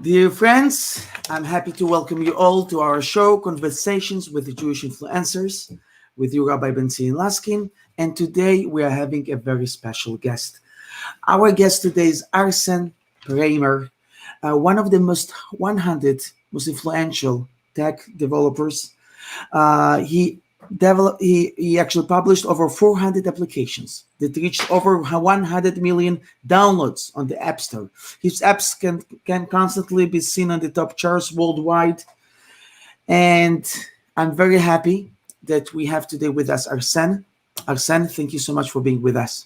Dear friends, I'm happy to welcome you all to our show, Conversations with the Jewish Influencers, with you, Rabbi Ben-Zion Laskin. And today we are having a very special guest. Our guest today is Arsen Pereymer, one of the most 100 most influential tech developers. He actually published over 400 applications that reached over 100 million downloads on the App Store. His apps can constantly be seen on the top charts worldwide. And I'm very happy that we have today with us Arsen. Arsen, thank you so much for being with us.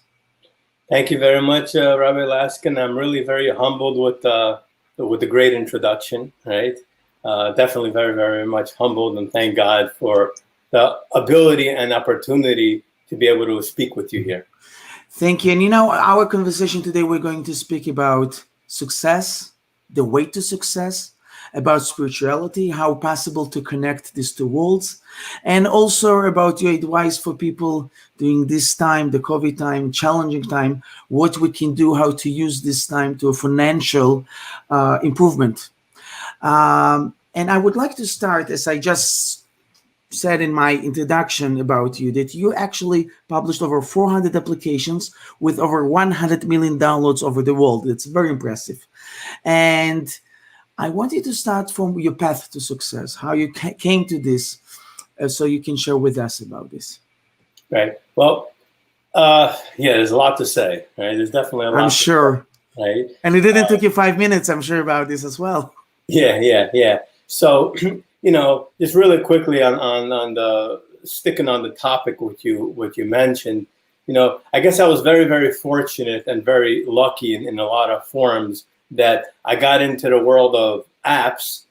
Thank you very much, Rabbi Laskin. I'm really very humbled with the great introduction, right? Definitely very, very much humbled, and thank God for the ability and opportunity to be able to speak with you here. Thank you. And our conversation today, we're going to speak about success, the way to success, about spirituality, how possible to connect these two worlds, and also about your advice for people during this time, the COVID time, challenging time, what we can do, how to use this time to a financial improvement. And I would like to start, as I just said in my introduction about you, that you actually published over 400 applications with over 100 million downloads over the world. It's very impressive. And I want you to start from your path to success, how you came to this, so you can share with us about this. Right. Well, there's a lot to say, right? There's definitely a lot. I'm sure. Right. And it didn't take you 5 minutes, I'm sure, about this as well. Yeah. So, just really quickly on the sticking on the topic what you mentioned, I guess I was very, very fortunate and very lucky in a lot of forms that I got into the world of apps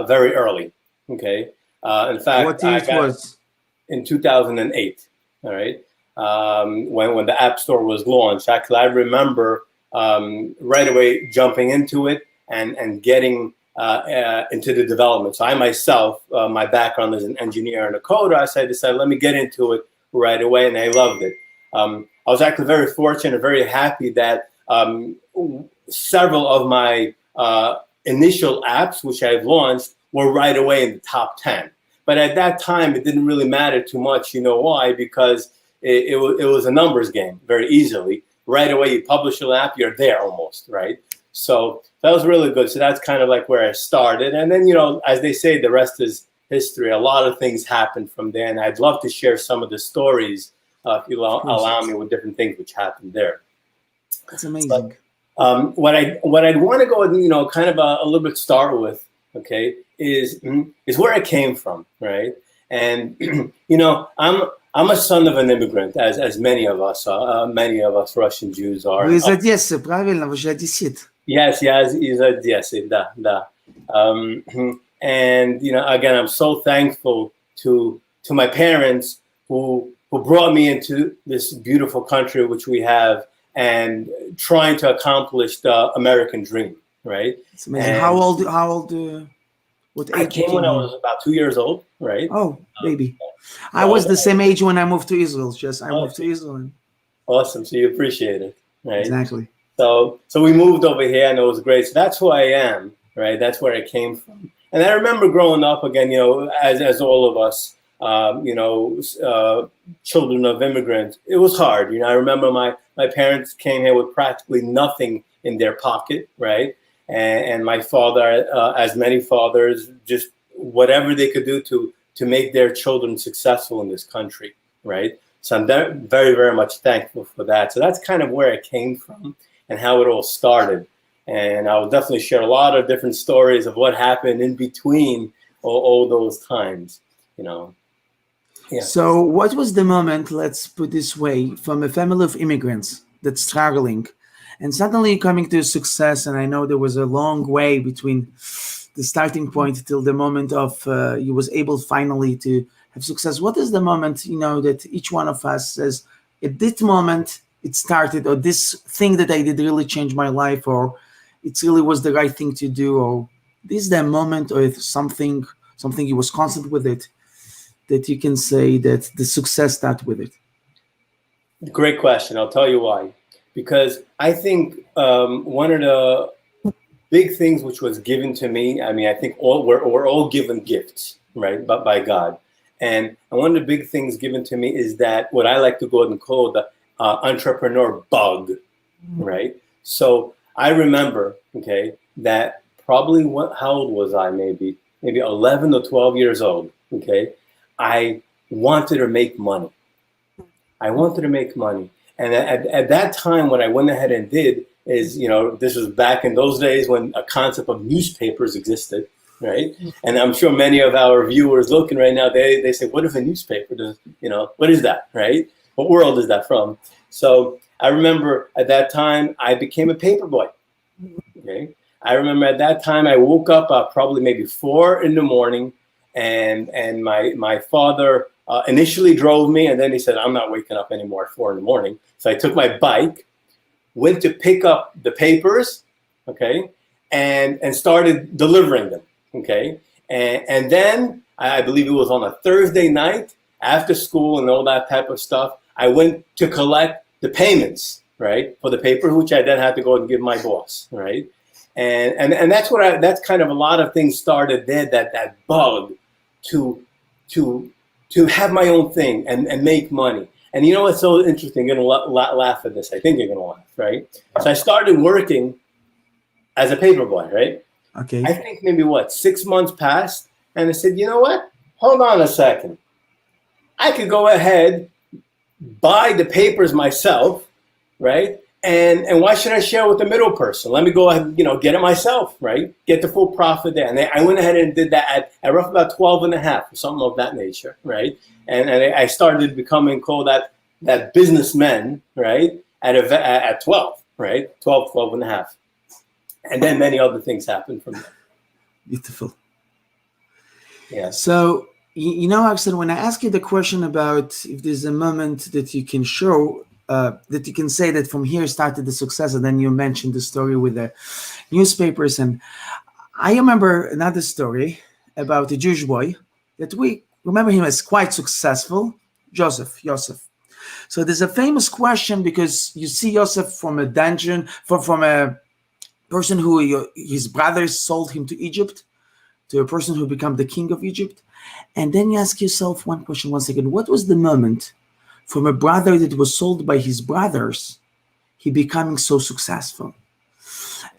very early. Okay. In fact, what year was in 2008. All right. When the App Store was launched, actually, I remember right away jumping into it and getting into the development. So I myself, my background as an engineer and a coder, I decided, let me get into it right away, and I loved it. I was actually very fortunate, very happy that several of my initial apps, which I've launched, were right away in the top 10. But at that time, it didn't really matter too much. You know why? Because it was a numbers game very easily. Right away, you publish an app, you're there almost, right? So that was really good. So that's kind of like where I started. And then, as they say, the rest is history. A lot of things happened from there. And I'd love to share some of the stories, if you allow me, with different things which happened there. That's amazing. But, what I'd want to go, kind of a little bit start with, okay, is where I came from, right? And, I'm a son of an immigrant, as many of us Russian Jews are. Вы из Одессы, правильно? Вы же одессит. Yes, из Одессы, да. And again, I'm so thankful to my parents who brought me into this beautiful country which we have, and trying to accomplish the American dream, right? It's amazing. And how old? What age? I came when I was about 2 years old, right? Oh, baby. I was the same age when I moved to Israel. I moved to Israel. Awesome. So you appreciate it, right? Exactly. So we moved over here, and it was great. So that's who I am, right? That's where I came from. And I remember growing up again, as all of us, children of immigrants, it was hard. I remember my parents came here with practically nothing in their pocket, right? And my father, as many fathers, just whatever they could do to make their children successful in this country, right? So I'm very, very much thankful for that. So that's kind of where I came from and how it all started. And I will definitely share a lot of different stories of what happened in between all those times, Yeah. So what was the moment, let's put this way, from a family of immigrants that's struggling and suddenly coming to success? And I know there was a long way between the starting point till the moment of you was able finally to have success. What is the moment, that each one of us says, at this moment it started, or this thing that I did really change my life, or it really was the right thing to do, or this is the moment, or if something you was constant with it, that you can say that the success started with it? Great question. I'll tell you why. Because I think one of the big things which was given to me. I mean, I think we're all given gifts, right, but by God. And one of the big things given to me is that what I like to go and call the entrepreneur bug, right? So I remember, okay, that probably how old was I? Maybe 11 or 12 years old. Okay, I wanted to make money. I wanted to make money, and at that time, what I went ahead and did is, this was back in those days when a concept of newspapers existed, right? And I'm sure many of our viewers looking right now, they say, what if a newspaper does, what is that, right? What world is that from? So I remember at that time, I became a paper boy, okay? I remember at that time, I woke up probably maybe 4 a.m, and my father initially drove me, and then he said, I'm not waking up anymore at 4 a.m. So I took my bike, went to pick up the papers, okay, and started delivering them, okay? And then I believe it was on a Thursday night after school and all that type of stuff, I went to collect the payments, right, for the paper, which I then had to go and give my boss, right? And that's that's kind of a lot of things started there, that bug to have my own thing and make money. And you know what's so interesting? You're going to laugh at this. I think you're going to laugh, right? So I started working as a paper boy, right? Okay. I think maybe 6 months passed, and I said, you know what? Hold on a second. I could go ahead, buy the papers myself, right? And why should I share with the middle person? Let me go ahead, get it myself, right? Get the full profit there. And I went ahead and did that at roughly about 12 and a half, or something of that nature, right? And I started becoming called that businessman, right? At 12, right? 12 and a half. And then many other things happened from there. Beautiful. Yeah. So, Arsen, when I ask you the question about if there's a moment that you can show, that you can say that from here started the success, and then you mentioned the story with the newspapers, and I remember another story about a Jewish boy that we remember him as quite successful, Yosef. So there's a famous question, because you see Yosef from a dungeon, from a person who his brothers sold him to Egypt, to a person who became the king of Egypt. And then you ask yourself one question, one second, what was the moment from a brother that was sold by his brothers, he becoming so successful?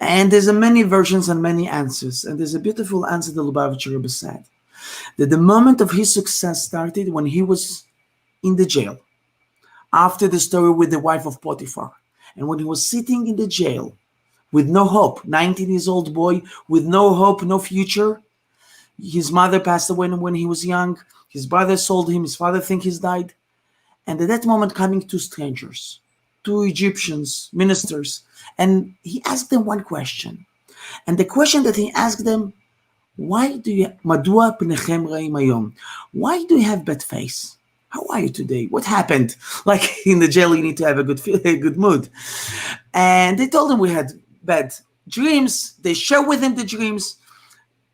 And there's many versions and many answers. And there's a beautiful answer that Lubavitcher Rebbe said, that the moment of his success started when he was in the jail, after the story with the wife of Potiphar. And when he was sitting in the jail with no hope, 19 years old boy with no hope, no future. His mother passed away when he was young. His brother sold him. His father think he's died. And at that moment, coming two strangers, two Egyptians, ministers, and he asked them one question. And the question that he asked them, Madua pnechem re'im hayom? Why do you have bad face? How are you today? What happened? Like in the jail, you need to have a good mood. And they told him we had bad dreams. They share with him the dreams.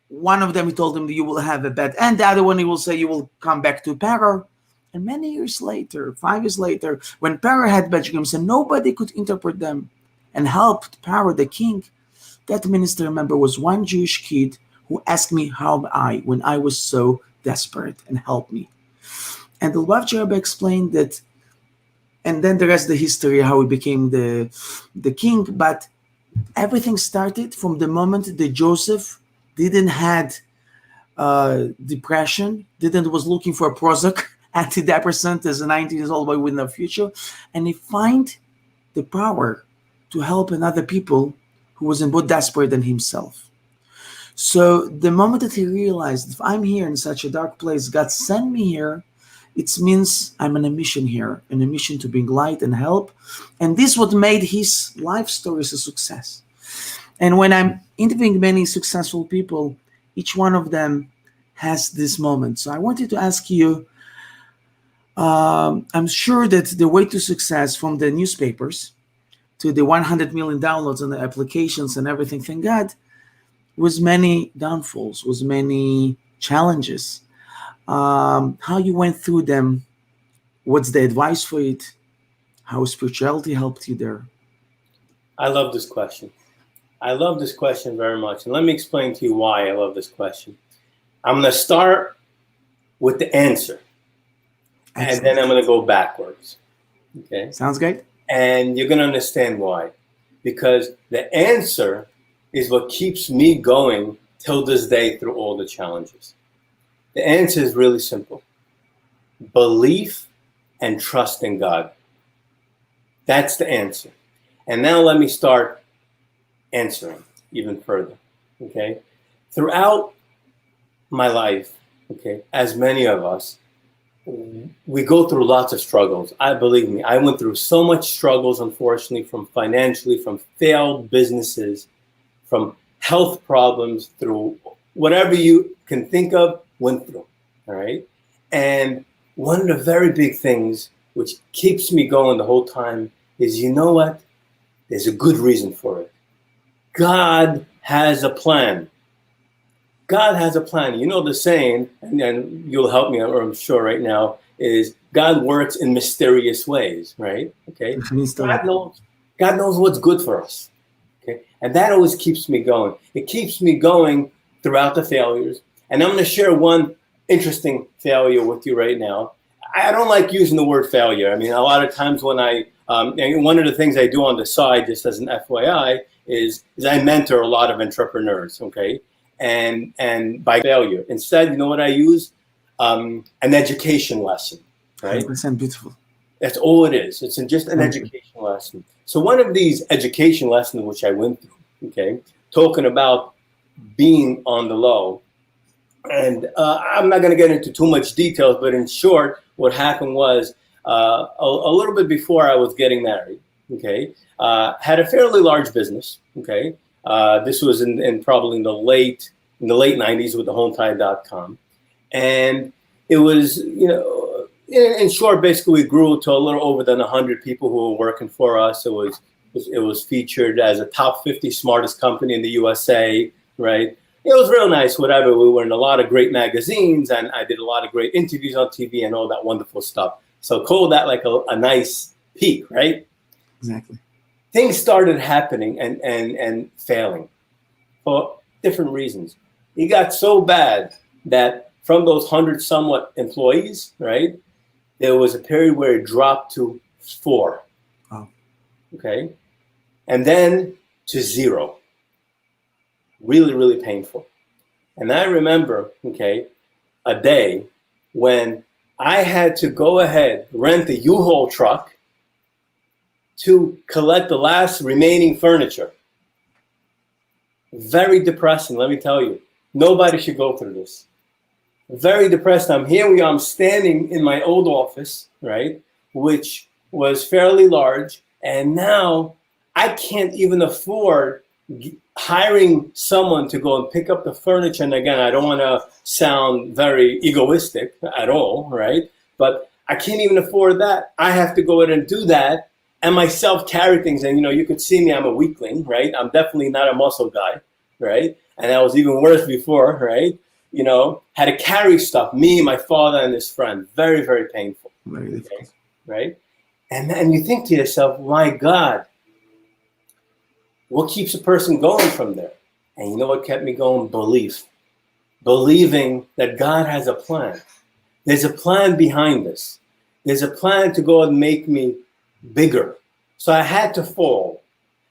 One of them, he told him that you will have a bad end. The other one, he will say you will come back to Paro. And many years later, 5 years later, when Paro had bad dreams and nobody could interpret them and helped Paro, the king, that minister, remember, was one Jewish kid who asked me how am I when I was so desperate, and helped me. And the Lubavitcher Rebbe explained that, and then the rest of the history, how he became the king. But everything started from the moment that Joseph didn't had depression, was looking for a Prozac, antidepressant as a 19 years old boy with no future, and he find the power to help another people who was more desperate than himself. So the moment that he realized, if I'm here in such a dark place, God sent me here, it means I'm on a mission here, on a mission to bring light and help. And this is what made his life stories a success. And when I'm interviewing many successful people, each one of them has this moment. So I wanted to ask you, I'm sure that the way to success, from the newspapers to the 100 million downloads on the applications and everything, thank God, was many downfalls, was many challenges. How you went through them, what's the advice for it, how spirituality helped you there? I love this question. I love this question very much. And let me explain to you why I love this question. I'm going to start with the answer. Excellent. And then I'm going to go backwards. Okay. Sounds great. And you're going to understand why. Because the answer is what keeps me going till this day through all the challenges. The answer is really simple. Belief and trust in God. That's the answer. And now let me start answering even further. Okay. Throughout my life, okay, as many of us, we go through lots of struggles. Believe me, I went through so much struggles, unfortunately, from financially, from failed businesses, from health problems, through whatever you can think of, went through. All right. And one of the very big things which keeps me going the whole time is, you know what? There's a good reason for it. God has a plan. God has a plan. You know the saying, and you'll help me, or I'm sure right now, is God works in mysterious ways, right? Okay. God knows what's good for us. Okay. And that always keeps me going. It keeps me going throughout the failures. And I'm going to share one interesting failure with you right now. I don't like using the word failure. I mean, a lot of times when and one of the things I do on the side, just as an FYI, is I mentor a lot of entrepreneurs, okay? And by failure, instead, you know what I use? An education lesson, right? 100% beautiful. That's all it is. It's just an education lesson. So one of these education lessons which I went through, okay, talking about being on the low, and I'm not going to get into too much details, but in short, what happened was a little bit before I was getting married, okay, had a fairly large business, okay. This was in probably in the late 90s with the HomeTide.com, and it was, you know, in short, basically we grew to a little over than 100 people who were working for us. It was featured as a top 50 smartest company in the USA, right? It was real nice, whatever. We were in a lot of great magazines, and I did a lot of great interviews on TV and all that wonderful stuff. So call that like a nice peak, right? Exactly. Things started happening and failing for different reasons. It got so bad that from those 100 somewhat employees, right, there was a period where it dropped to 4. Oh. Okay. And then to 0. Really, really painful. And I remember, okay, a day when I had to go ahead, rent a U-Haul truck to collect the last remaining furniture. Very depressing, let me tell you. Nobody should go through this. Very depressed. I'm standing in my old office, right, which was fairly large, and now I can't even afford hiring someone to go and pick up the furniture. And again, I don't want to sound very egoistic at all, right? But I can't even afford that. I have to go in and do that and myself carry things. And, you know, you could see me, I'm a weakling, right? I'm definitely not a muscle guy, right? And that was even worse before, right? You know, had to carry stuff, me, my father, and his friend. Very, very painful. Very difficult. Okay? Right? And you think to yourself, my God, what keeps a person going from there? And you know what kept me going? Belief. Believing that God has a plan. There's a plan behind this. There's a plan to go and make me bigger. So I had to fall.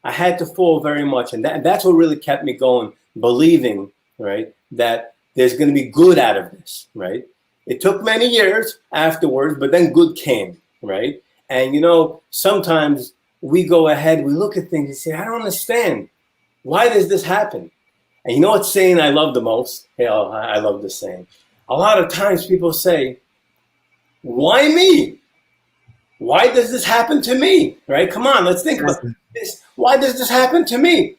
I had to fall very much. And that's what really kept me going, believing, right, that there's going to be good out of this, right? It took many years afterwards, but then good came, right? And, you know, sometimes we go ahead, we look at things and say, I don't understand. Why does this happen? And you know what saying I love the most? Hell, I love this saying. A lot of times people say, why me? Why does this happen to me? Right? Come on, let's think about this. Why does this happen to me?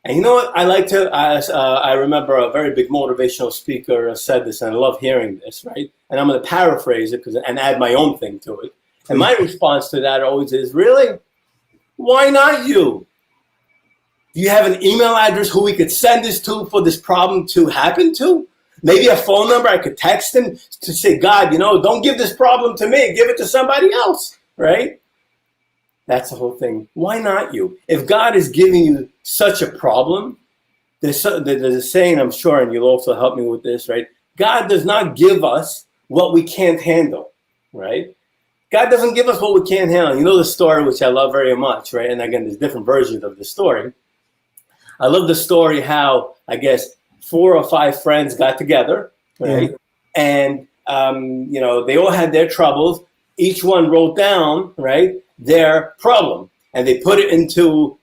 And you know what? I remember a very big motivational speaker said this, and I love hearing this, right? And I'm going to paraphrase it and add my own thing to it. And my response to that always is, really? Why not you? Do you have an email address who we could send this to for this problem to happen to? Maybe a phone number I could text him to say, God, you know, don't give this problem to me. Give it to somebody else, right? That's the whole thing. Why not you? If God is giving you such a problem, there's a saying, I'm sure, and you'll also help me with this, right? God does not give us what we can't handle, right? God doesn't give us what we can't handle. You know the story, which I love very much, right? And again, there's different versions of the story. I love the story how, I guess, 4 or 5 friends got together, right? Yeah. And, they all had their troubles. Each one wrote down, right, their problem. And they put it into,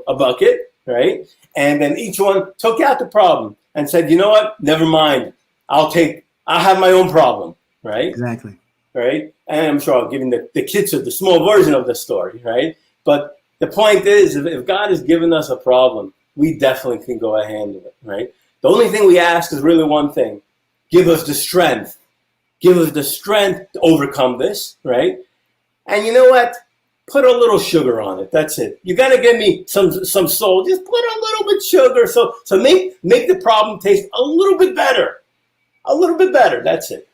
a bucket, right? And then each one took out the problem and said, you know what, never mind. I'll have my own problem, right? Exactly. Right? And I'm sure I'll give the kids the small version of the story, right? But the point is, if God has given us a problem, we definitely can go ahead and handle it, right? The only thing we ask is really one thing. Give us the strength. Give us the strength to overcome this, right? And you know what? Put a little sugar on it. That's it. You got to give me some salt. Just put a little bit sugar. So make the problem taste a little bit better. A little bit better. That's it.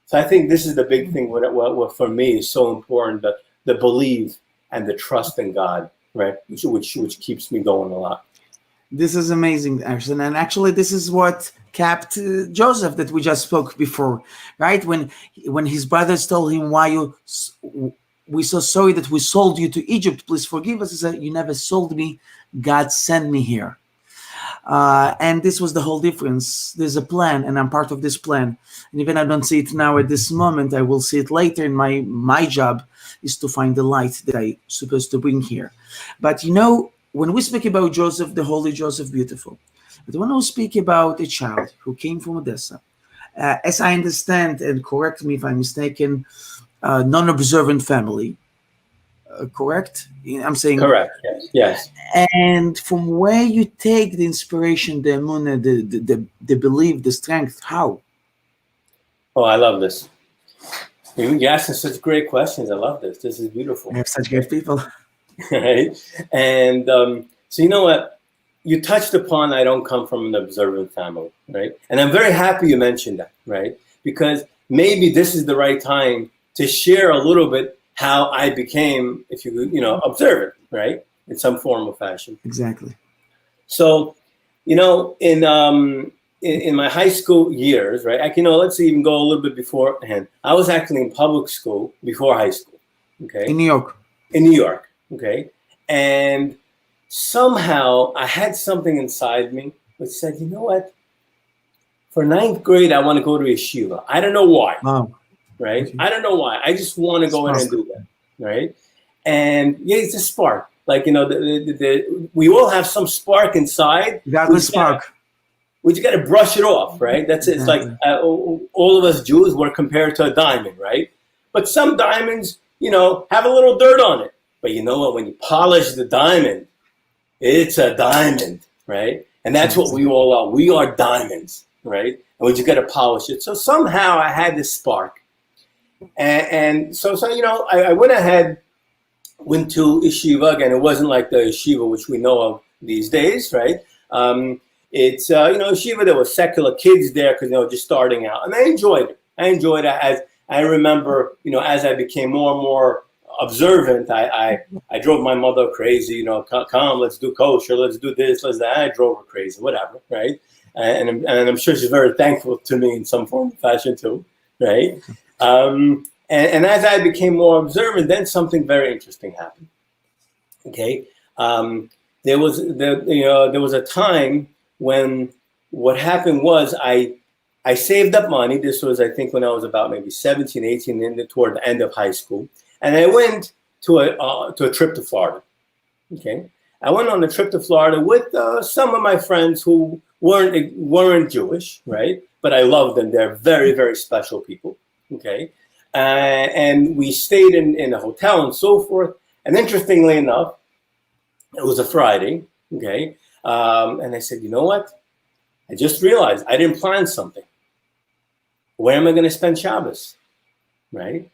So I think this is the big thing. What for me is so important: the belief and the trust in God, right? Which keeps me going a lot. This is amazing, Arsen. And actually, this is what kept Joseph that we just spoke before, right? When his brothers told him, we're so sorry that we sold you to Egypt. Please forgive us. He said, you never sold me. God sent me here. And this was the whole difference. There's a plan, and I'm part of this plan. And even I don't see it now at this moment, I will see it later. And my job is to find the light that I'm supposed to bring here. But when we speak about Joseph, the holy Joseph, beautiful. But when we speak about a child who came from Odessa, as I understand, and correct me if I'm mistaken, non-observant family, correct? I'm saying correct. Yes. And from where you take the inspiration, the emunah, the belief, the strength, how? Oh, I love this. You're asking such great questions. I love this. This is beautiful. We have such great people. Right? And so you know what? You touched upon I don't come from an observant family, right? And I'm very happy you mentioned that, right? Because maybe this is the right time to share a little bit how I became, if observant, right? In some form or fashion. Exactly. So, in my high school years, right? Let's even go a little bit beforehand. I was actually in public school before high school. Okay. In New York. In New York. Okay. And somehow I had something inside me which said, you know what? For 9th grade, I want to go to yeshiva. I don't know why. Oh. Right? Okay. I don't know why. I just want to go in and do that. Right? And yeah, it's a spark. Like, we all have some spark inside. Got the spark. We just got to brush it off, right? That's it. It's like all of us Jews were compared to a diamond, right? But some diamonds, have a little dirt on it. But you know what? When you polish the diamond, it's a diamond, right? And that's what we all are. We are diamonds, right? And we just got to polish it. So somehow I had this spark. And so I went ahead, went to yeshiva. Again, it wasn't like the yeshiva which we know of these days, right? It's, yeshiva, there were secular kids there because they were just starting out. And I enjoyed it. As I remember, as I became more and more observant, I drove my mother crazy, come, let's do kosher, let's do this, let's that. I drove her crazy, whatever, right? And I'm sure she's very thankful to me in some form of fashion too, right? And as I became more observant, then something very interesting happened. Okay, there was a time when what happened was I saved up money. This was, I think, when I was about maybe 17, 18, toward the end of high school. And I went to a trip to Florida. Okay, I went on a trip to Florida with some of my friends who weren't Jewish, right? But I love them. They're very, very special people. Okay, and we stayed in a hotel and so forth. And interestingly enough, it was a Friday. Okay, and I said, you know what? I just realized I didn't plan something. Where am I going to spend Shabbos? Right?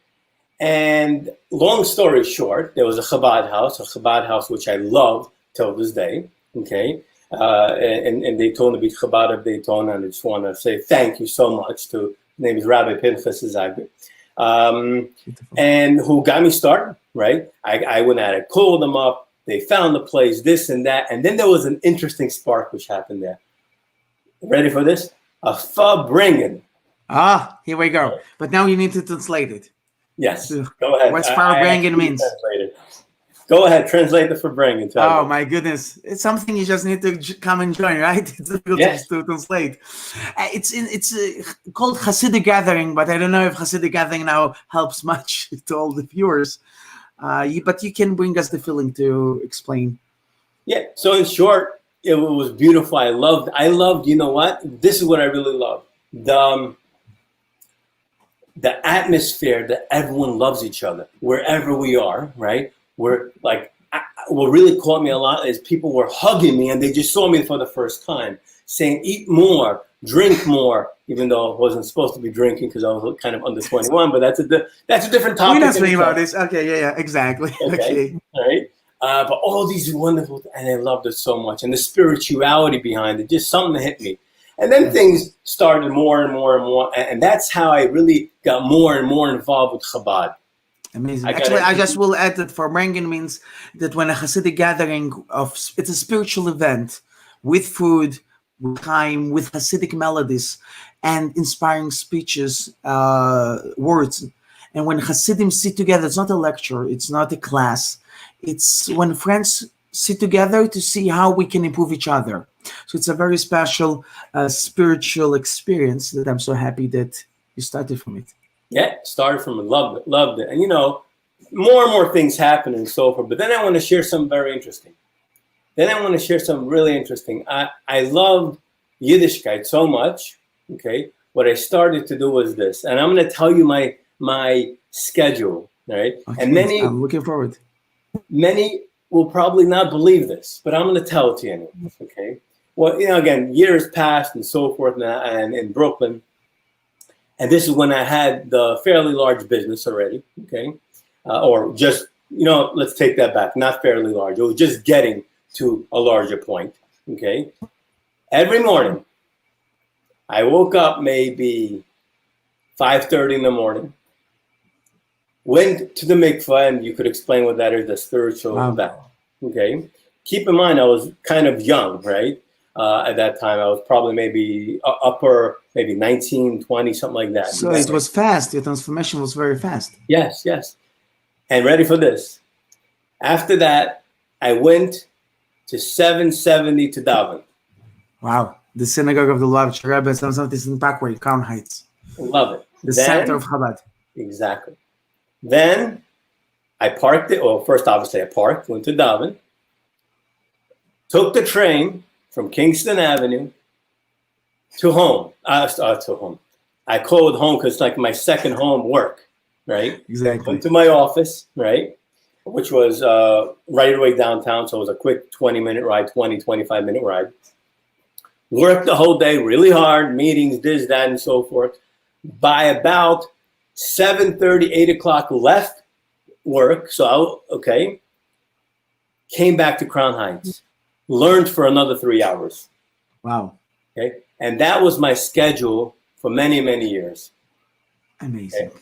And long story short, there was a Chabad house which I love till this day. Okay, in Daytona Beach, Chabad of Daytona, and I just want to say thank you so much to, his name is Rabbi Pinchas Zagbi, and who got me started. right? I went out, I called them up, they found the place, this and that. And then there was an interesting spark which happened there. Ready for this? A fabringen. Ah, here we go. But now you need to translate it. Yes, So, go ahead. what's fabringen means? Go ahead, translate the fabringen. Oh my goodness, it's something you just need to come and join, right? It's difficult to translate. It's called Hasidic gathering, but I don't know if Hasidic gathering now helps much to all the viewers. But you can bring us the feeling to explain. Yeah. So in short, it was beautiful. I loved. You know what? This is what I really love. The atmosphere that everyone loves each other wherever we are, right? We're like, what really caught me a lot is people were hugging me and they just saw me for the first time, saying, eat more, drink more, even though I wasn't supposed to be drinking because I was kind of under 21, but that's a different topic. We're not speaking about this. Okay, yeah, exactly. Okay. All right. But all these wonderful, and I loved it so much. And the spirituality behind it, just something that hit me. And then things started more and more and more. And that's how I really got more and more involved with Chabad. Amazing. Actually, I just will add that fabringen means that when a Hasidic gathering it's a spiritual event with food, with time, with Hasidic melodies and inspiring speeches, words. And when Hasidim sit together, it's not a lecture, it's not a class. It's when friends sit together to see how we can improve each other. So it's a very special spiritual experience that I'm so happy that you started from it. Yeah, started from it, loved it. And more and more things happen and so forth. But then I want to share something very interesting. Really interesting. I loved Yiddishkeit so much. Okay, what I started to do was this, and I'm going to tell you my schedule. Right, okay, and I'm looking forward. Many will probably not believe this, but I'm going to tell it to you anyway. Okay. Well, again, years passed and so forth, and in Brooklyn. And this is when I had the fairly large business already, okay? Or just, let's take that back, not fairly large. It was just getting to a larger point, okay? Every morning, I woke up maybe 5:30 in the morning, went to the mikvah, and you could explain what that is, the spiritual bath, okay? Keep in mind, I was kind of young, right? At that time, I was probably maybe maybe 19, 20, something like that. So it was fast. Your transformation was very fast. Yes. And ready for this. After that, I went to 770 to daven. Wow. The synagogue of the Lubavitcher Rebbe, 770 is in Parkway, Crown Heights. Love it. The center of Chabad. Exactly. Then I parked it. Well, first, obviously, I parked, went to daven, took the train from Kingston Avenue to home. To home. I call it home because it's like my second home work, right? Exactly. Went to my office, right? Which was right away downtown. So it was a quick 25-minute ride. Worked the whole day really hard, meetings, this, that, and so forth. By about 7:30, 8 o'clock, left work. So, came back to Crown Heights. Learned for another 3 hours. Wow. Okay. And that was my schedule for many, many years. Amazing. Okay.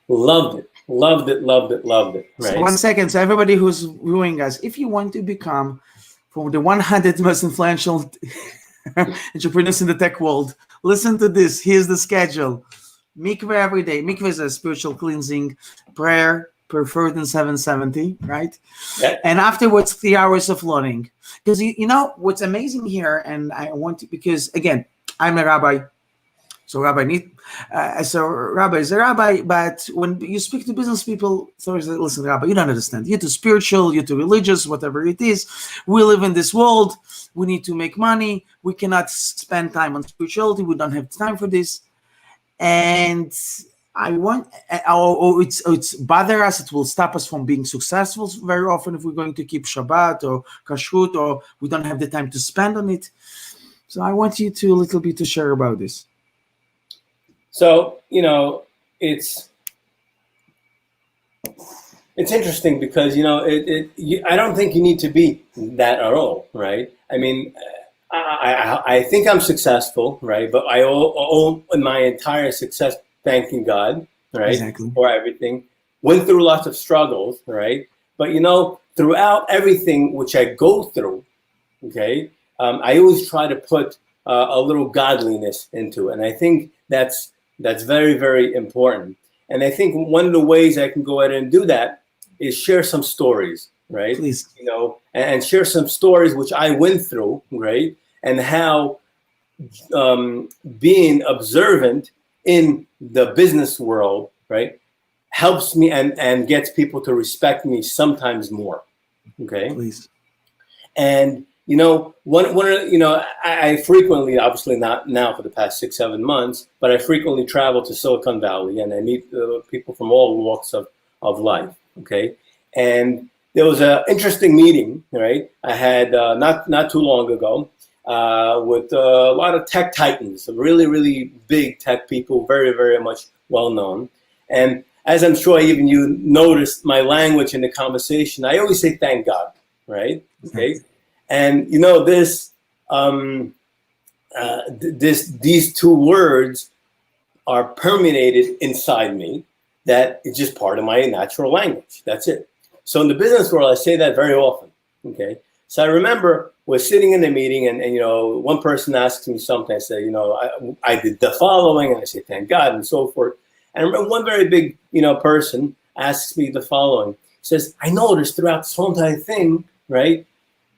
Loved it. Right. So 1 second. So everybody who's viewing us, if you want to become from the 100 most influential entrepreneurs in the tech world, listen to this. Here's the schedule. Mikveh every day. Mikveh is a spiritual cleansing, prayer, preferred in 770, right? Yeah. And afterwards, 3 hours of learning. Because what's amazing here, and I want to, because again, I'm a rabbi, so rabbi is a rabbi, but when you speak to business people, so listen, rabbi, you don't understand. You're too spiritual, you're too religious, whatever it is. We live in this world. We need to make money. We cannot spend time on spirituality. We don't have time for this. And I want, it's bother us. It will stop us from being successful very often if we're going to keep Shabbat or Kashrut, or we don't have the time to spend on it. So I want you to a little bit to share about this. So it's interesting because I don't think you need to be that at all, right? I mean, I think I'm successful, right? But I owe my entire success thanking God, right, exactly. for everything. went through lots of struggles, right? But throughout everything which I go through, okay, I always try to put a little godliness into it, and I think that's very, very important. And I think one of the ways I can go ahead and do that is share some stories, right? Please. And share some stories which I went through, right? And how being observant in the business world, right, helps me and gets people to respect me sometimes more. Okay. Please. And I frequently, obviously not now for the past 6-7 months, but I frequently travel to Silicon Valley and I meet people from all walks of life. Okay. And there was an interesting meeting, right? I had not too long ago with a lot of tech titans, really, really big tech people, very, very much well known. And as I'm sure even you noticed my language in the conversation, I always say thank God, right? Okay. And these two words are permeated inside me, that it's just part of my natural language. That's it. So in the business world, I say that very often. Okay. So I remember we're sitting in the meeting and one person asks me something. I say, I did the following, and I say, thank God, and so forth. And I remember one very big, person asks me the following. He says, I noticed throughout this whole entire thing, right?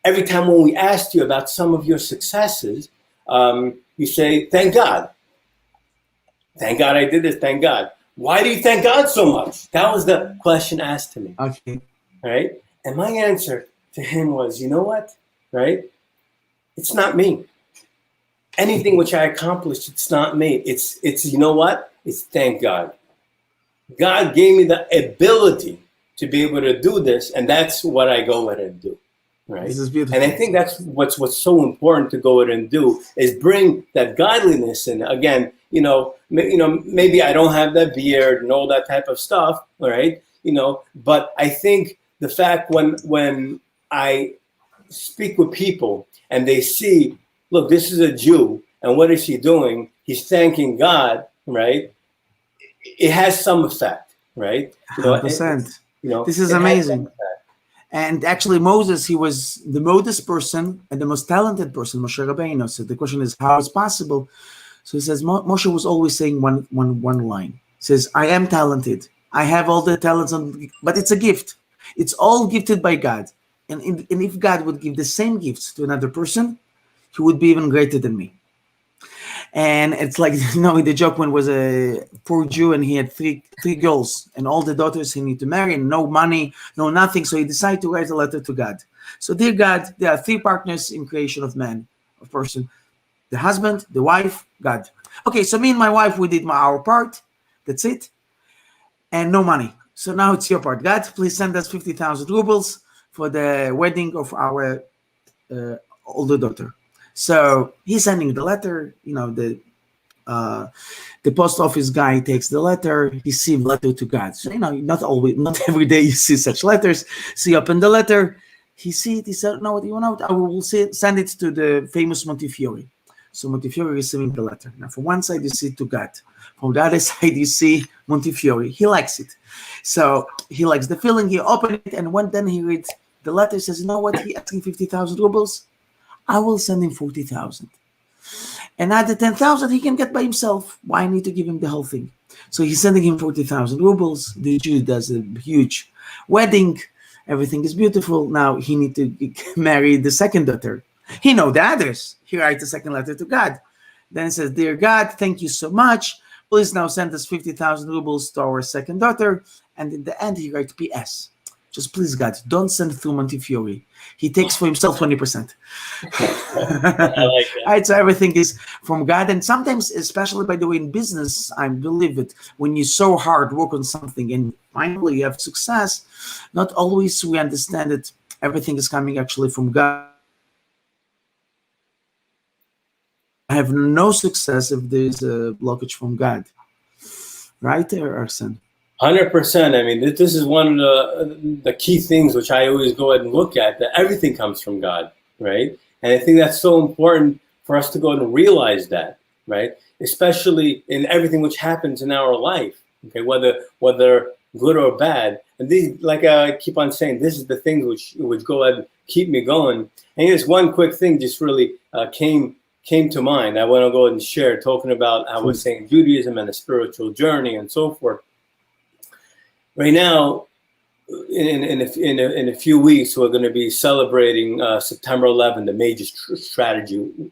Every time when we asked you about some of your successes, you say, thank God. Thank God I did this, thank God. Why do you thank God so much? That was the question asked to me. Okay. Right? And my answer to him was, you know what? Right? It's not me. Anything which I accomplished, it's not me. It's you know what? It's thank God. God gave me the ability to be able to do this, and that's what I go ahead and do. Right? This is beautiful. And I think that's what's so important to go ahead and do, is bring that godliness in. Again, maybe I don't have that beard and all that type of stuff, right? But I think the fact when I speak with people and they see, look, this is a Jew, and what is he doing? He's thanking God, right? It has some effect, right? 100%. This is amazing. And actually, Moses, he was the modest person and the most talented person, Moshe Rabbeinu. So the question is, how is possible? So he says, Moshe was always saying one line. He says, I am talented. I have all the talents, but it's a gift. It's all gifted by God. And if God would give the same gifts to another person, he would be even greater than me. And it's like, the joke when was a poor Jew and he had three girls and all the daughters he needed to marry and no money, no nothing. So he decided to write a letter to God. So, dear God, there are three partners in creation of man, of person: the husband, the wife, God. Okay, so me and my wife, we did our part. That's it. And no money. So now it's your part. God, please send us 50,000 rubles for the wedding of our older daughter. So he's sending the letter, the post office guy takes the letter, he sees letter to God. So, not every day you see such letters. So he opened the letter, he see it, he said, no, what do you want? I will send it to the famous Montefiore. So Montefiore receiving the letter. Now from one side you see it to God. From the other side you see Montefiore. He likes it. So he likes the feeling, he opened it, and then he reads the letter, says, you know what, he asking 50,000 rubles. I will send him 40,000. And at the 10,000, he can get by himself. Why I need to give him the whole thing? So he's sending him 40,000 rubles. The Jew does a huge wedding. Everything is beautiful. Now he need to marry the second daughter. He know the address. He writes a second letter to God. Then he says, dear God, thank you so much. Please now send us 50,000 rubles to our second daughter. And in the end, he writes PS. Just please, God, don't send through Montefiore. He takes for himself 20%. I like that. Right, so everything is from God. And sometimes, especially, by the way, in business, I believe it, when you so hard work on something and finally you have success, not always we understand that everything is coming actually from God. I have no success if there's a blockage from God. Right there, Arsen? 100%. I mean, this is one of the key things which I always go ahead and look at, that everything comes from God, right? And I think that's so important for us to go and realize that, right? Especially in everything which happens in our life, okay? Whether good or bad. And these, like I keep on saying, this is the things which go ahead and keep me going. And here's one quick thing just really came to mind. I want to go ahead and share, talking about, I was saying, Judaism and a spiritual journey and so forth. Right now, in a few weeks, we're going to be celebrating September 11th, the major tragedy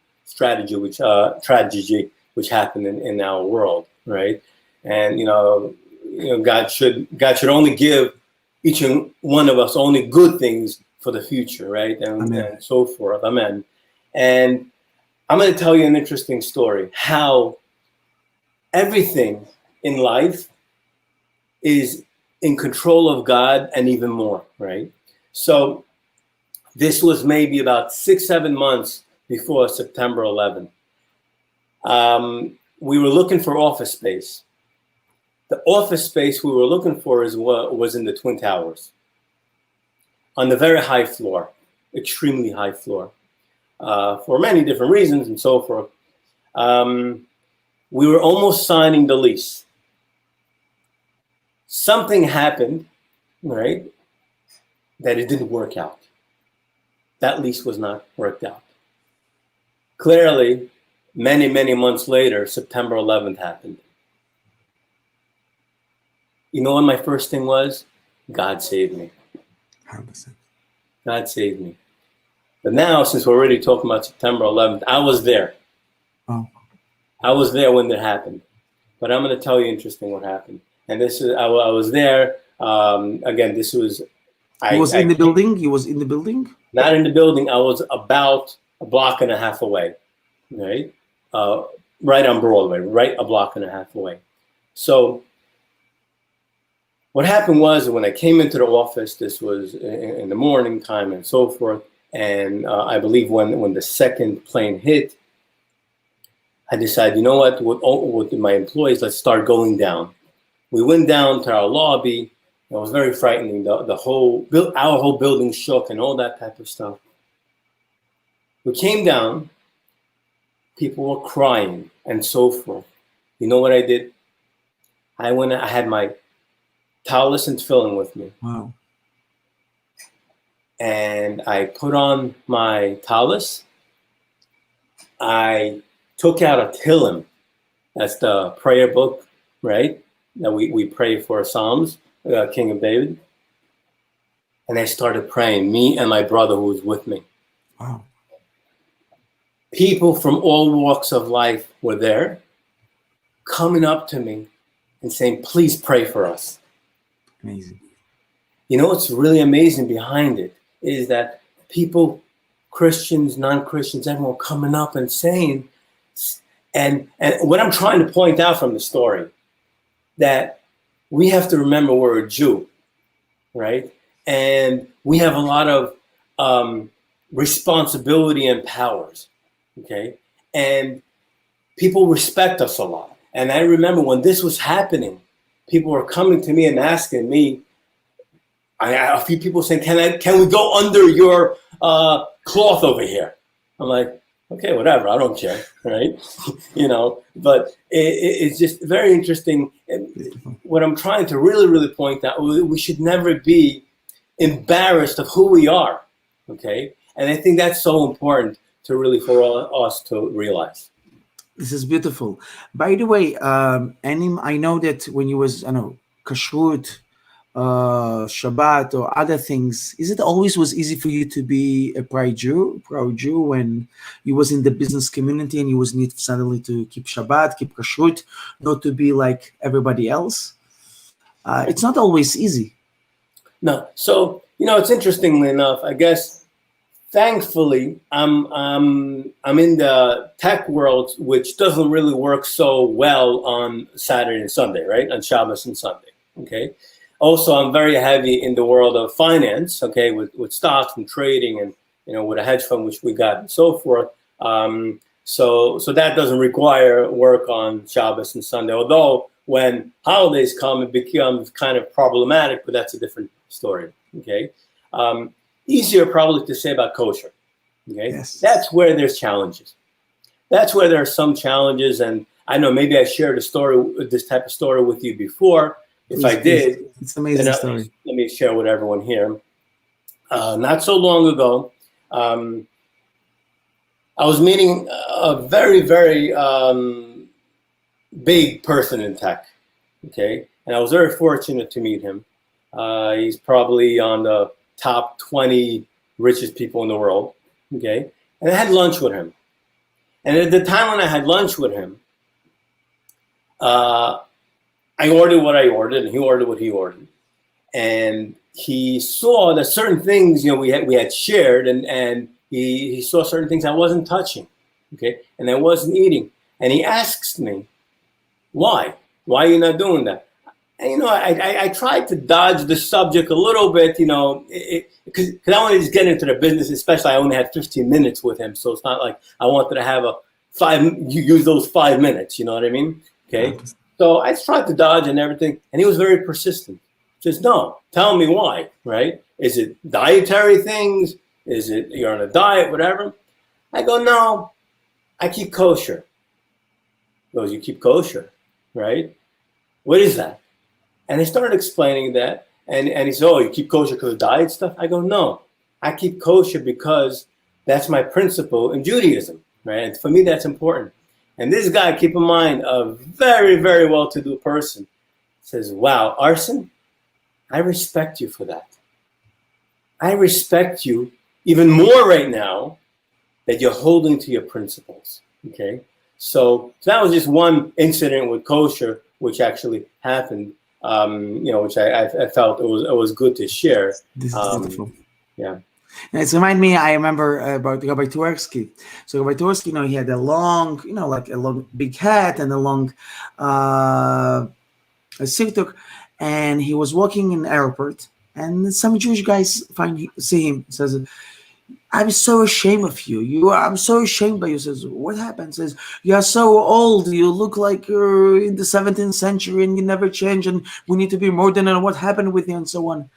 which happened in our world, right? And God should only give each and one of us only good things for the future, right? And so forth. Amen. And I'm going to tell you an interesting story, how everything in life is in control of God and even more, right? So this was maybe about 6-7 months before September 11th. We were looking for office space. The office space we were looking for was in the Twin Towers, on the very high floor, extremely high floor, for many different reasons and so forth. We were almost signing the lease. Something happened, right, that it didn't work out. That lease was not worked out. Clearly, many, many months later, September 11th happened. You know what my first thing was? God saved me. 100%. God saved me. But now, since we're already talking about September 11th, I was there. Oh. I was there when that happened. But I'm going to tell you interesting what happened. And this is, I was there. Again, this was... He was in the building? He was in the building? Not in the building. I was about a block and a half away, right? Right on Broadway, right a block and a half away. So what happened was, when I came into the office, this was in the morning time and so forth, and I believe when the second plane hit, I decided, you know what, with my employees, let's start going down. We went down to our lobby. It was very frightening. Our whole building shook and all that type of stuff. We came down. People were crying and so forth. You know what I did? I had my towels and tefillin with me. Wow. And I put on my towels. I took out a Tehillim. That's the prayer book, right? That we pray for Psalms, King of David. And I started praying, me and my brother who was with me. Wow. People from all walks of life were there, coming up to me and saying, please pray for us. Amazing. You know what's really amazing behind it is that people, Christians, non-Christians, everyone coming up and saying, and what I'm trying to point out from the story, that we have to remember we're a Jew, right? And we have a lot of responsibility and powers, okay? And people respect us a lot. And I remember when this was happening, people were coming to me and asking me, a few people saying, can we go under your cloth over here? I'm like, okay, whatever, I don't care, right? But it's just very interesting. And what I'm trying to really, really point out, we should never be embarrassed of who we are, okay? And I think that's so important to really, for all us to realize. This is beautiful. By the way, I know that when you was, kashrut, Shabbat or other things, is it always was easy for you to be a proud Jew when you was in the business community and you was need suddenly to keep Shabbat, keep kashrut, not to be like everybody else? It's not always easy. No. So, it's interestingly enough, I guess, thankfully, I'm in the tech world, which doesn't really work so well on Saturday and Sunday, right? On Shabbos and Sunday, okay? Also, I'm very heavy in the world of finance, okay, with stocks and trading and, with a hedge fund, which we got and so forth. So that doesn't require work on Shabbos and Sunday. Although when holidays come, it becomes kind of problematic, but that's a different story, okay? Easier probably to say about kosher, okay? Yes. That's where there's challenges. That's where there are some challenges. And I know maybe I shared this type of story with you before, If I Please. did, It's an then amazing story. let me share with everyone here. Not so long ago, I was meeting a very, very big person in tech. Okay, and I was very fortunate to meet him. He's probably on the top 20 richest people in the world. Okay, and I had lunch with him. And at the time when I had lunch with him, I ordered what I ordered, and he ordered what he ordered. And he saw that certain things, we had shared, and he saw certain things I wasn't touching, okay, and I wasn't eating. And he asks me, why? Why are you not doing that? And I tried to dodge the subject a little bit, because I wanted to just get into the business. Especially, I only had 15 minutes with him, so it's not like I wanted to have use those 5 minutes. You know what I mean? Okay. So I tried to dodge and everything, and he was very persistent. He says, no, tell me why, right? Is it dietary things? Is it you're on a diet, whatever? I go, no, I keep kosher. He goes, you keep kosher, right? What is that? And I started explaining that, and he said, oh, you keep kosher because of diet stuff? I go, no, I keep kosher because that's my principle in Judaism, right? And for me, that's important. And this guy, keep in mind, a very, very well-to-do person, says, wow, Arsen, I respect you for that. I respect you even more right now that you're holding to your principles, okay? So that was just one incident with kosher, which actually happened, which I felt it was good to share. This is beautiful. Yeah. And it's remind me, I remember about Rabbi Tursky. So Rabbi Tursky, he had a long, like a long big hat and a long sirtuk, and he was walking in the airport, and some Jewish guys see him, says, I'm so ashamed of you. I'm so ashamed by you. Says, what happened? Says, you are so old. You look like you're in the 17th century and you never change, and we need to be more than what happened with you, and so on.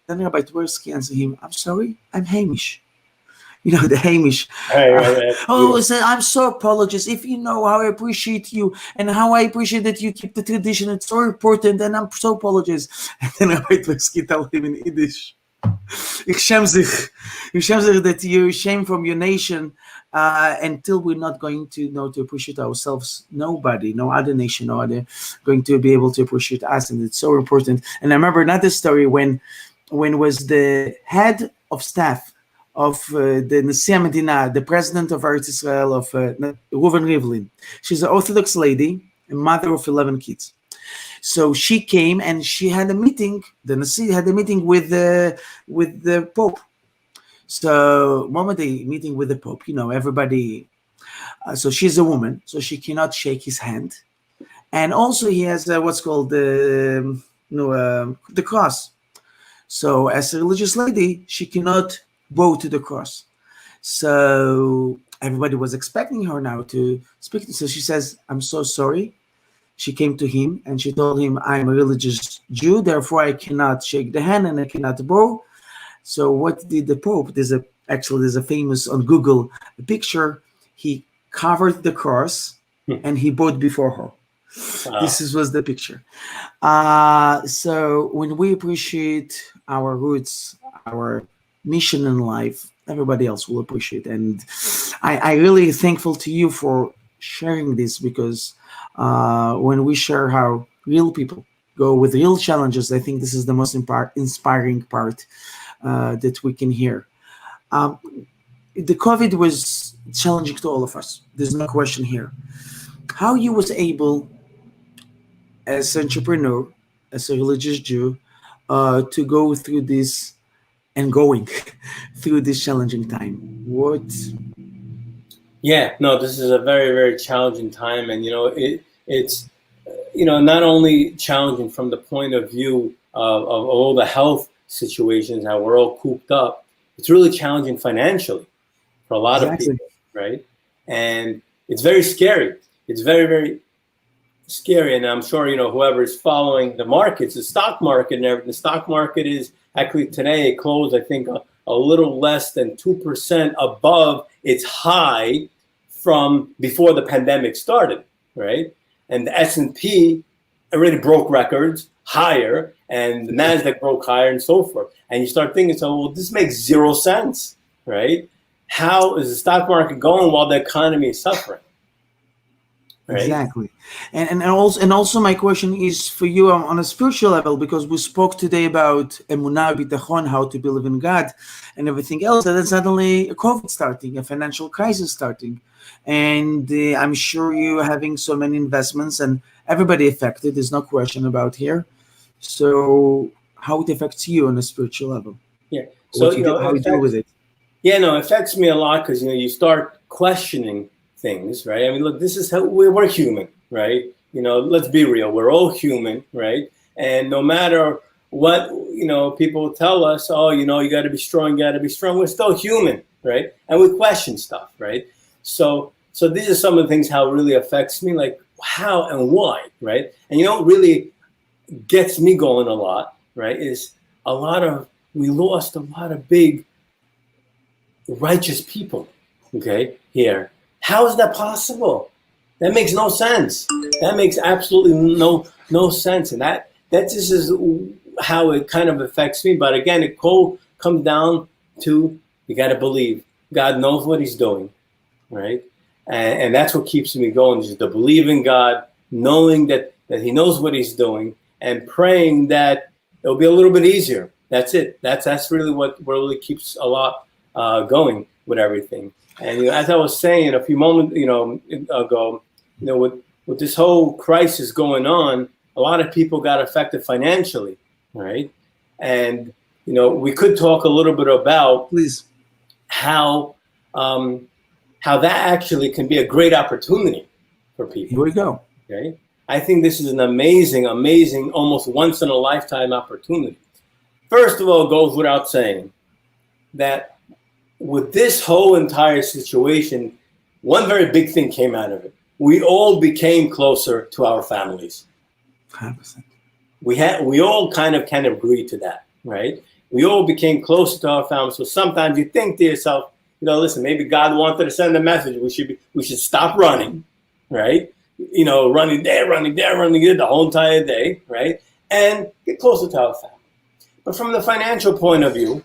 Then Rabbi Twersky answered him, I'm sorry, I'm Hamish. The Hamish. He said, I'm so apologious. If you know how I appreciate you and how I appreciate that you keep the tradition, it's so important, and I'm so apologize. And then Rabbi Twersky told him in Yiddish, Ich schäm sich that you're ashamed from your nation until we're not going to know to appreciate ourselves. Nobody, no other nation, no other going to be able to appreciate us, and it's so important. And I remember another story when was the head of staff of the Nasi Medina, the president of Eretz Israel, of Reuven Rivlin. She's an Orthodox lady, a mother of 11 kids. So she came and she had a meeting. The Nasi had a meeting with the Pope. So moment they meeting with the Pope, everybody. So she's a woman, so she cannot shake his hand, and also he has what's called the cross. So as a religious lady, she cannot bow to the cross. So everybody was expecting her now to speak. So she says, I'm so sorry. She came to him and she told him, I'm a religious Jew, therefore I cannot shake the hand and I cannot bow. So what did the Pope? There's a famous on Google picture. He covered the cross and he bowed before her. Wow. This was the picture. So when we appreciate our roots, our mission in life, everybody else will appreciate. And I really thankful to you for sharing this, because when we share how real people go with real challenges, I think this is the most inspiring part that we can hear. The COVID was challenging to all of us. There's no question here. How you was able, as an entrepreneur, as a religious Jew, to go through this and going through this challenging time? What? Yeah, no, this is a very, very challenging time. And, it's not only challenging from the point of view of all the health situations, how we're all cooped up, it's really challenging financially for a lot of people, right? And it's very scary. It's very, very scary. And I'm sure, whoever is following the markets, the stock market and everything, the stock market is actually today, it closed, I think, a little less than 2% above its high from before the pandemic started, right? And the S&P already broke records higher, and the Nasdaq broke higher, and so forth. And you start thinking, so well, this makes zero sense, right? How is the stock market going while the economy is suffering, right? Exactly. And also my question is for you on a spiritual level, because we spoke today about emunah, bitachon, how to believe in God and everything else, and then suddenly a COVID starting, a financial crisis starting. And I'm sure you having so many investments and everybody affected, there's no question about here. So how it affects you on a spiritual level? Yeah. So What you do, it how you deal with affects. it? Yeah, no, it affects me a lot because you start questioning things, right? I mean, look, this is how we're human, right? Let's be real. We're all human, right? And no matter what people tell us, oh, you got to be strong, you got to be strong. We're still human, right? And we question stuff, right? So these are some of the things how it really affects me, like how and why, right? And really gets me going a lot, right? Is a lot of we lost a lot of big righteous people, okay, here. How is that possible? That makes no sense. That makes absolutely no sense. And that just is how it kind of affects me. But again, it comes down to you got to believe God knows what he's doing, right? And that's what keeps me going, just to believe in God, knowing that he knows what he's doing, and praying that it'll be a little bit easier. That's it. That's really what really keeps a lot going with everything. And as I was saying a few moments ago, with this whole crisis going on, a lot of people got affected financially, right? And we could talk a little bit about Please. how that actually can be a great opportunity for Here people. we go. Okay, I think this is an amazing, almost once in a lifetime opportunity. First of all, it goes without saying that with this whole entire situation, one very big thing came out of it. We all became closer to our families. 100%. We all kind of agree to that, right? We all became closer to our families. So sometimes you think to yourself, listen, maybe God wanted to send a message. We should stop running, right? Running there, running there the whole entire day, right? And get closer to our family. But from the financial point of view,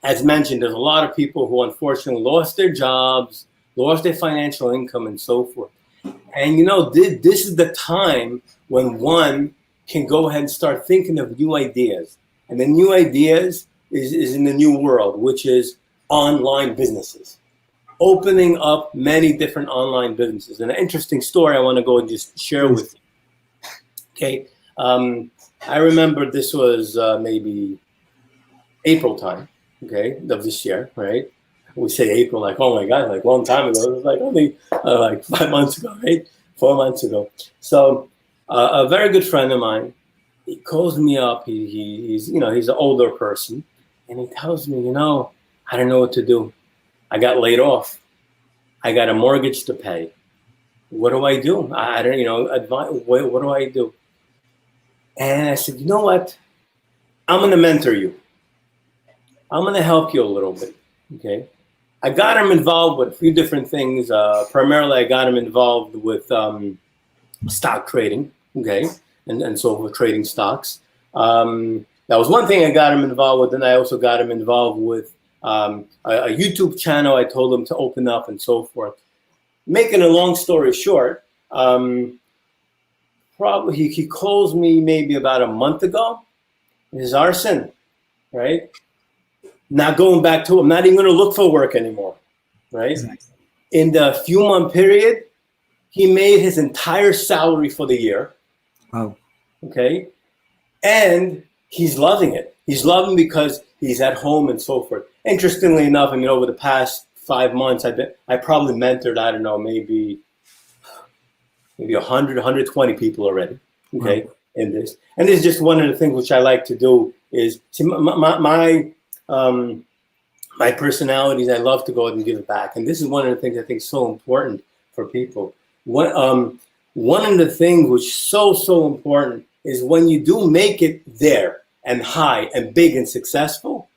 as mentioned, there's a lot of people who unfortunately lost their jobs, lost their financial income, and so forth. And this is the time when one can go ahead and start thinking of new ideas. And the new ideas is in the new world, which is online businesses. Opening up many different online businesses. And an interesting story I want to go and just share with you. Okay. I remember this was maybe April time, okay, of this year, right? We say April, like, oh my God, like a long time ago. It was like only like 5 months ago, right? 4 months ago. So a very good friend of mine, he calls me up. He's an older person, and he tells me, I don't know what to do. I got laid off. I got a mortgage to pay. What do I do? I don't, advise. What do I do? And I said, you know what? I'm going to mentor you. I'm going to help you a little bit, okay? I got him involved with a few different things. Primarily, I got him involved with stock trading, okay? And so with trading stocks. That was one thing I got him involved with. And I also got him involved with a YouTube channel I told him to open up and so forth. Making a long story short, probably he calls me maybe about a month ago. He says, Arsen, right? Not going back to, I'm not even going to look for work anymore, right? Exactly. In the few month period, he made his entire salary for the year. Wow. Okay. And he's loving it. He's loving because he's at home and so forth. Interestingly enough, over the past 5 months, I probably mentored, I don't know, maybe 100, 120 people already. Okay. Wow. In this. And this is just one of the things which I like to do is, see, my personality is I love to go out and give it back. And this is one of the things I think is so important for people. One of the things which is so important is when you do make it there and high and big and successful,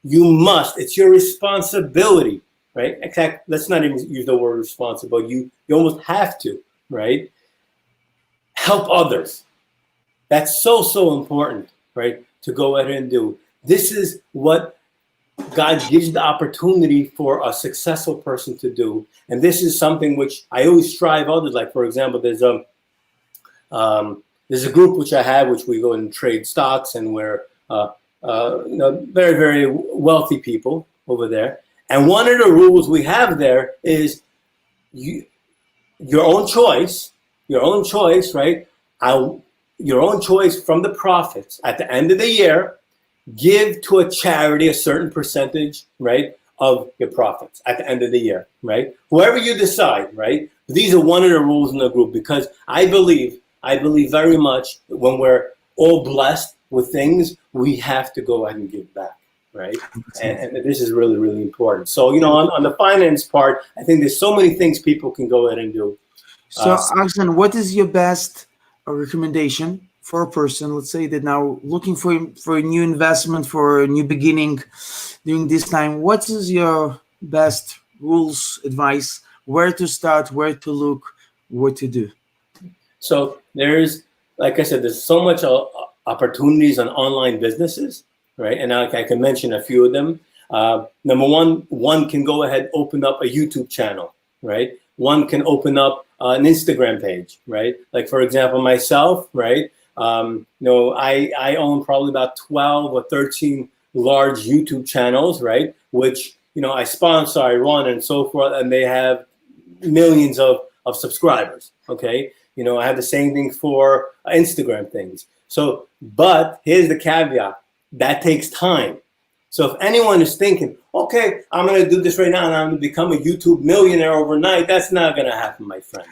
it's your responsibility, right? Let's not even use the word responsible. You almost have to, right? Help others. That's so important, right? To go ahead and do. This is what God gives the opportunity for a successful person to do. And this is something which I always strive others. Like, for example, there's a group which I have, which we go and trade stocks, and we're very, very wealthy people over there. And one of the rules we have there is your own choice, right? Your own choice from the profits at the end of the year, give to a charity a certain percentage, right, of your profits at the end of the year, right? Whoever you decide, right? These are one of the rules in the group, because I believe very much when we're all blessed with things, we have to go ahead and give back, right? And this is really, really important. So, on the finance part, I think there's so many things people can go ahead and do. So, Arsen, what is your best recommendation for a person, let's say, that now looking for a new investment, for a new beginning during this time? What is your best rules, advice, where to start, where to look, what to do? So there's, like I said, there's so much opportunities on online businesses, right? And I can mention a few of them. Number one can go ahead, open up a YouTube channel, right? One can open up an Instagram page, right? Like, for example, myself, right? I own probably about 12 or 13 large YouTube channels, right? Which, I sponsor, I run, and so forth, and they have millions of subscribers, okay? I have the same thing for Instagram things. So, but here's the caveat, that takes time. So if anyone is thinking, okay, I'm going to do this right now and I'm going to become a YouTube millionaire overnight, that's not going to happen, my friend.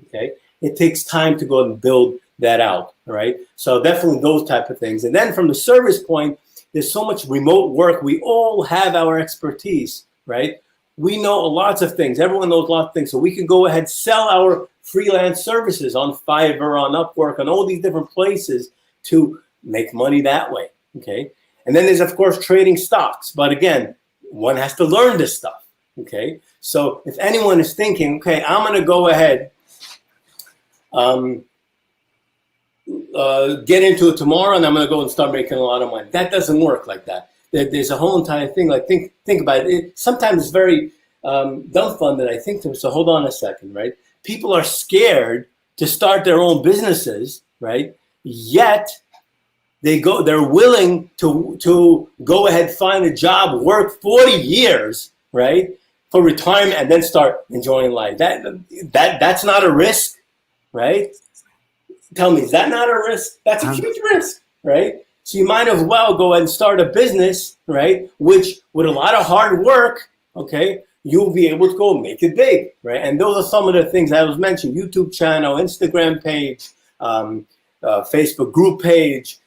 Okay, it takes time to go and build that out. All right. So definitely those type of things. And then from the service point, there's so much remote work. We all have our expertise, right? We know lots of things. Everyone knows lots of things. So we can go ahead, sell our freelance services on Fiverr, on Upwork, on all these different places to make money that way. Okay. And then there's, of course, trading stocks. But again, one has to learn this stuff. Okay. So if anyone is thinking, okay, I'm going to go ahead, get into it tomorrow, and I'm going to go and start making a lot of money. That doesn't work like that. There's a whole entire thing. Like think about it. Sometimes it's very dumbfounded. I think to them. So hold on a second, right? People are scared to start their own businesses, right? Yet they're willing to go ahead, find a job, work 40 years, right, for retirement, and then start enjoying life. That's not a risk, right? Tell me, is that not a risk? That's a huge risk, right? So you might as well go ahead and start a business, right, which with a lot of hard work, okay, you'll be able to go make it big, right? And those are some of the things I was mentioning: YouTube channel, Instagram page, Facebook group page,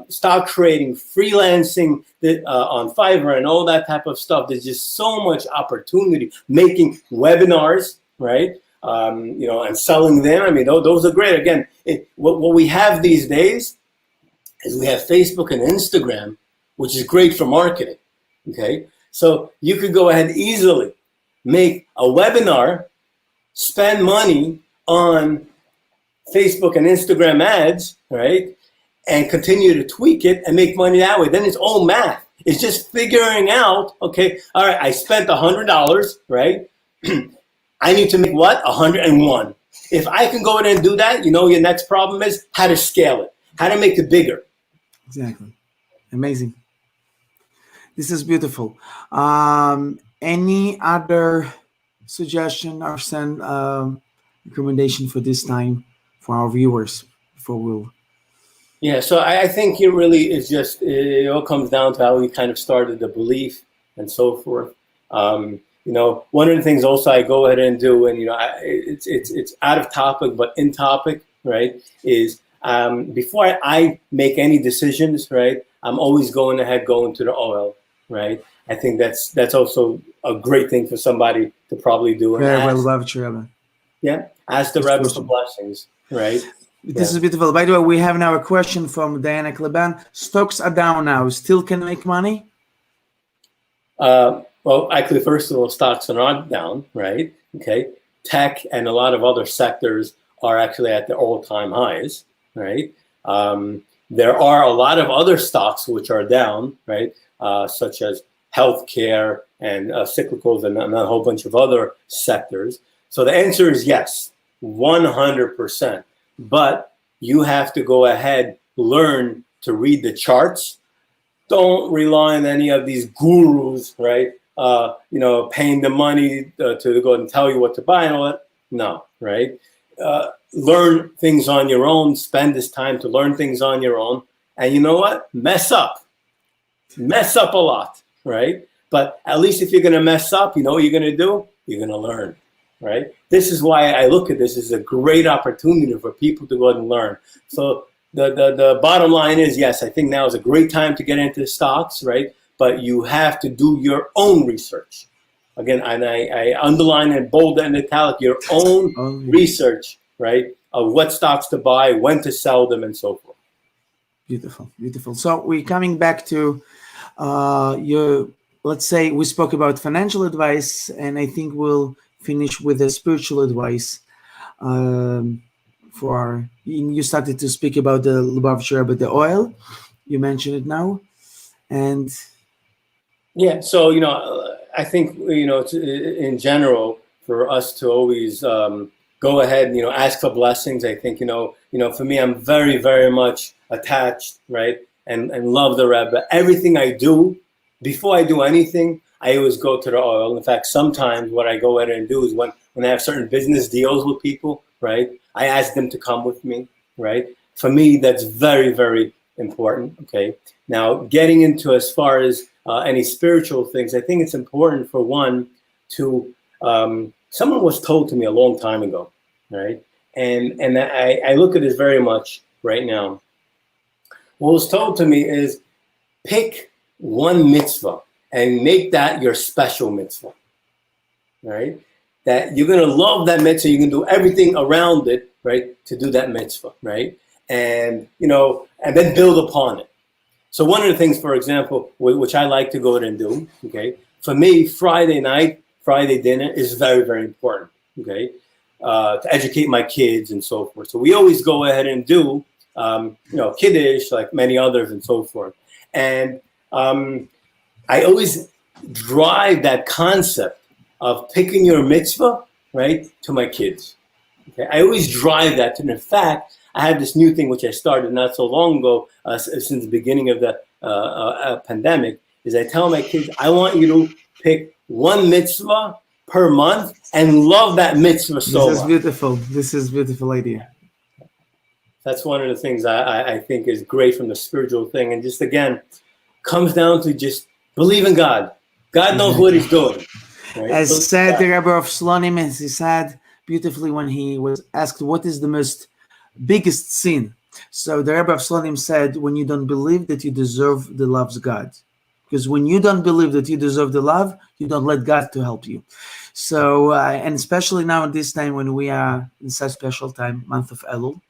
stock trading, freelancing on Fiverr, and all that type of stuff. There's just so much opportunity. Making webinars, right? And selling them. I mean, those are great. Again, what we have these days is we have Facebook and Instagram, which is great for marketing. Okay, so you could go ahead easily, make a webinar, spend money on Facebook and Instagram ads, right? And continue to tweak it and make money that way. Then it's all math. It's just figuring out, okay, all right, I spent $100, right? I need to make what? 101. If I can go in and do that, your next problem is how to scale it, how to make it bigger. Exactly. Amazing. This is beautiful. Any other suggestion, Arsen, recommendation for this time for our viewers before we'll... Yeah, so I think it really is just, it all comes down to how we kind of started the belief and so forth. One of the things also I go ahead and do, and it's out of topic but in topic, right? Is before I make any decisions, right? I'm always going to the oil, right? I think that's also a great thing for somebody to probably do. Very well loved, Rebbe. Yeah, ask the Rebbe for blessings, right? This is beautiful. By the way, we have now a question from Diana Kleban. Stocks are down now. Still can make money? Well, actually, first of all, stocks are not down, right? Okay. Tech and a lot of other sectors are actually at their all-time highs, right? There are a lot of other stocks which are down, right? Such as healthcare and cyclicals and a whole bunch of other sectors. So the answer is yes, 100%. But you have to go ahead, learn to read the charts. Don't rely on any of these gurus, right? Paying the money to go and tell you what to buy and all that. No, right? Learn things on your own. Spend this time to learn things on your own. And you know what? Mess up a lot, right? But at least if you're going to mess up, you know what you're going to do? You're going to learn, right? This is why I look at this as a great opportunity for people to go ahead and learn. So the bottom line is, yes, I think now is a great time to get into stocks, right? But you have to do your own research. Again, and I underline and bold and italic, your own research, right? Of what stocks to buy, when to sell them, and so forth. Beautiful, beautiful. So we're coming back to your, let's say we spoke about financial advice, and I think we'll finish with the spiritual advice. You started to speak about the Lubavitcher, about the oil. You mentioned it now. And yeah, so, I think, it's, in general, for us to always go ahead and, ask for blessings. I think, for me, I'm very, very much attached, right? And love the Rebbe. Everything I do, before I do anything, I always go to the oil. In fact, sometimes what I go ahead and do is when I have certain business deals with people, right? I ask them to come with me, right? For me, that's very, very important, okay? Now, getting into as far as any spiritual things, I think it's important for one to, someone was told to me a long time ago, right? And I look at this very much right now. What was told to me is pick one mitzvah and make that your special mitzvah, right? That you're going to love that mitzvah. You can do everything around it, right, to do that mitzvah, right? And, and then build upon it. So one of the things, for example, which I like to go ahead and do, okay, for me, Friday night, Friday dinner is very, very important, okay, to educate my kids and so forth. So we always go ahead and do, Kiddush, like many others and so forth. And I always drive that concept of picking your mitzvah, right, to my kids. Okay? I always drive that. And in fact, I have this new thing which I started not so long ago, since the beginning of the pandemic, is I tell my kids, I want you to pick one mitzvah per month and love that mitzvah so much. This is beautiful. This is a beautiful idea. That's one of the things I think is great from the spiritual thing. And just, again, comes down to just believe in God. God knows what he's doing. Right? As said the Rebbe of Slonim, as he said beautifully when he was asked, what is the biggest sin? So the Rebbe of Slonim said, when you don't believe that you deserve the love of God. Because when you don't believe that you deserve the love, you don't let God to help you. So, and especially now at this time when we are in such a special time, month of Elul,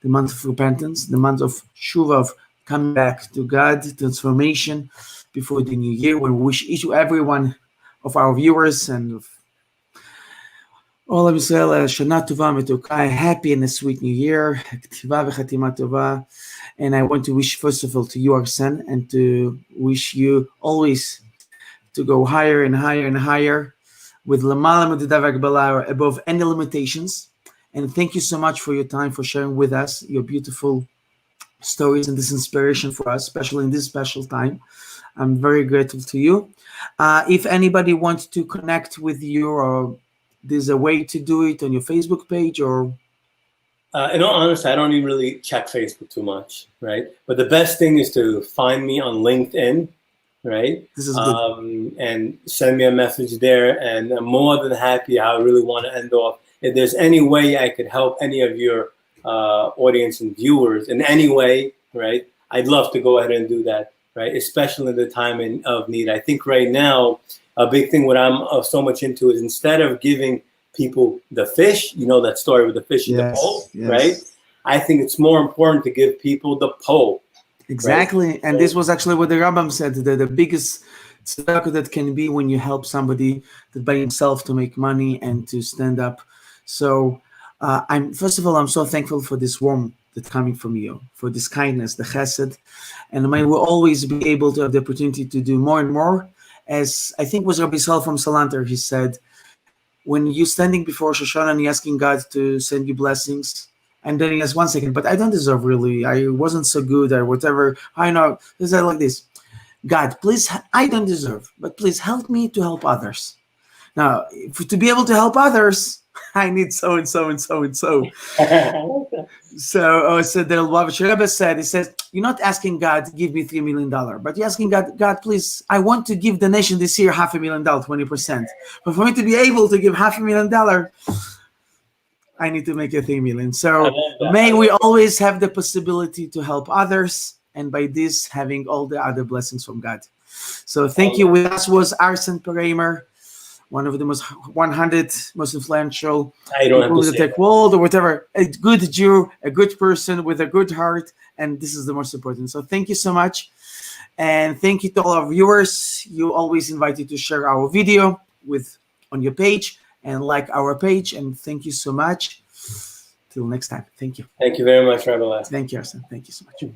the month of repentance, the month of Shuvah, of coming back to God, transformation before the new year, when we wish each and every one of our viewers and of all of Israel, Shana Tova Metukai, happy and a sweet new year, Ktiva v'chatima tova. And I want to wish, first of all, to you, Arsen, and to wish you always to go higher and higher and higher with Lamala Medudav Agbala, above any limitations. And thank you so much for your time, for sharing with us your beautiful stories and this inspiration for us, especially in this special time. I'm very grateful to you. If anybody wants to connect with you, or there's a way to do it on your Facebook page, or in all honesty, I don't even really check Facebook too much, right? But the best thing is to find me on LinkedIn, right? This is good. And send me a message there. And I'm more than happy. I really want to end off. If there's any way I could help any of your audience and viewers in any way, right? I'd love to go ahead and do that, right? Especially in the time of need. I think right now, a big thing what I'm so much into is, instead of giving people the fish, that story with the fish in the pole, right? I think it's more important to give people the pole. Exactly. Right? And this was actually what the Rambam said, that the biggest tzedakah that can be when you help somebody that by himself to make money and to stand up. So first of all, I'm so thankful for this warm that's coming from you, for this kindness, the chesed, and may we always be able to have the opportunity to do more and more. As I think was Rabbi Saul from Salanter, he said, when you're standing before Shoshana and you're asking God to send you blessings, and then he has 1 second, but I don't deserve really, I wasn't so good or whatever. I know, is that like this? God, please, I don't deserve, but please help me to help others. Now, to be able to help others, I need so and so and so and so. So the Lubavitcher Rebbe said, he says, you're not asking God to give me $3 million, but you're asking God, God, please, I want to give the nation this year $500,000, 20%. But for me to be able to give $500,000, I need to make it 3 million. So may we always have the possibility to help others, and by this having all the other blessings from God. So thank you. With us was Arsen Pereymer, one of the most 100 most influential people in the tech world, or whatever. A good Jew, a good person with a good heart, and this is the most important. So thank you so much, and thank you to all our viewers. You always invited to share our video on your page and like our page, and thank you so much. Till next time. Thank you. Thank you very much, Rabbi. Thank you, Arsen. Thank you so much.